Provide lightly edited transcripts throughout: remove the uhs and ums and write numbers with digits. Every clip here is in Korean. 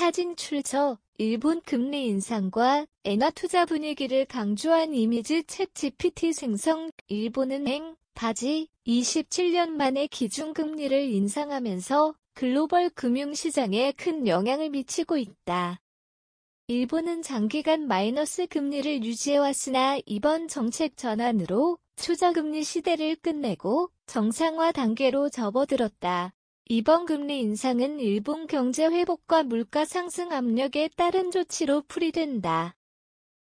사진 출처 일본 금리 인상과 엔화 투자 분위기를 강조한 이미지 챗GPT 생성. 일본은행, 바지 27년 만에 기준금리를 인상하면서 글로벌 금융시장에 큰 영향을 미치고 있다. 일본은 장기간 마이너스 금리를 유지해왔으나 이번 정책 전환으로 초저금리 시대를 끝내고 정상화 단계로 접어들었다. 이번 금리 인상은 일본 경제 회복과 물가 상승 압력에 따른 조치로 풀이된다.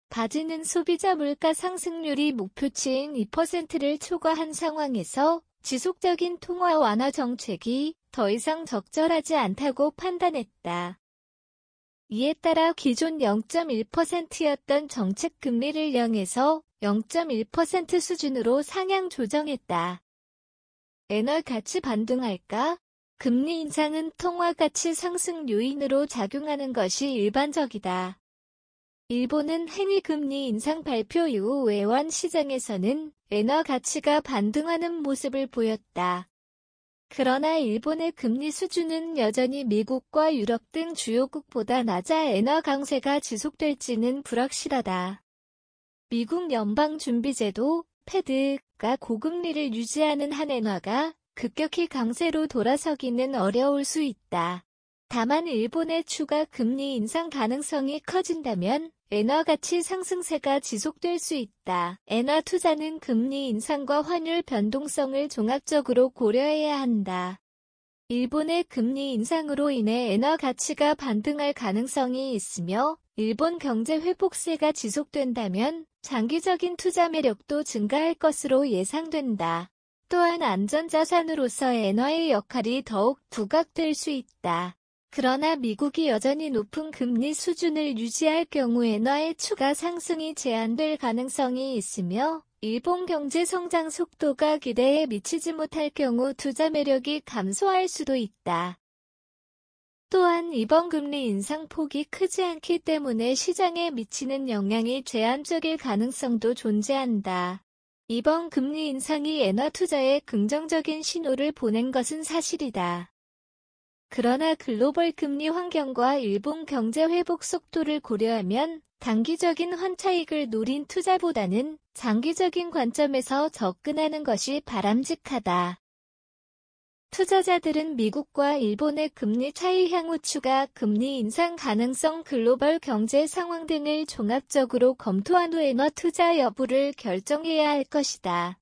바지는 소비자 물가 상승률이 목표치인 2%를 초과한 상황에서 지속적인 통화 완화 정책이 더 이상 적절하지 않다고 판단했다. 이에 따라 기존 0.1%였던 정책 금리를 0에서 0.1% 수준으로 상향 조정했다. 엔화 가치 반등할까? 금리 인상은 통화 가치 상승 요인으로 작용하는 것이 일반적이다. 일본은 행위 금리 인상 발표 이후 외환 시장에서는 엔화 가치가 반등하는 모습을 보였다. 그러나 일본의 금리 수준은 여전히 미국과 유럽 등 주요국보다 낮아 엔화 강세가 지속될지는 불확실하다. 미국 연방준비제도 (페드)가 고금리를 유지하는 한 엔화가 급격히 강세로 돌아서기는 어려울 수 있다. 다만 일본의 추가 금리 인상 가능성이 커진다면 엔화 가치 상승세가 지속될 수 있다. 엔화 투자는 금리 인상과 환율 변동성을 종합적으로 고려해야 한다. 일본의 금리 인상으로 인해 엔화 가치가 반등할 가능성이 있으며 일본 경제 회복세가 지속된다면 장기적인 투자 매력도 증가할 것으로 예상된다. 또한 안전자산으로서 엔화의 역할이 더욱 부각될 수 있다. 그러나 미국이 여전히 높은 금리 수준을 유지할 경우 엔화의 추가 상승이 제한될 가능성이 있으며 일본 경제 성장 속도가 기대에 미치지 못할 경우 투자 매력이 감소할 수도 있다. 또한 이번 금리 인상 폭이 크지 않기 때문에 시장에 미치는 영향이 제한적일 가능성도 존재한다. 이번 금리 인상이 엔화 투자에 긍정적인 신호를 보낸 것은 사실이다. 그러나 글로벌 금리 환경과 일본 경제 회복 속도를 고려하면 단기적인 환차익을 노린 투자보다는 장기적인 관점에서 접근하는 것이 바람직하다. 투자자들은 미국과 일본의 금리 차이 향후 추가 금리 인상 가능성, 글로벌 경제 상황 등을 종합적으로 검토한 후 엔화 투자 여부를 결정해야 할 것이다.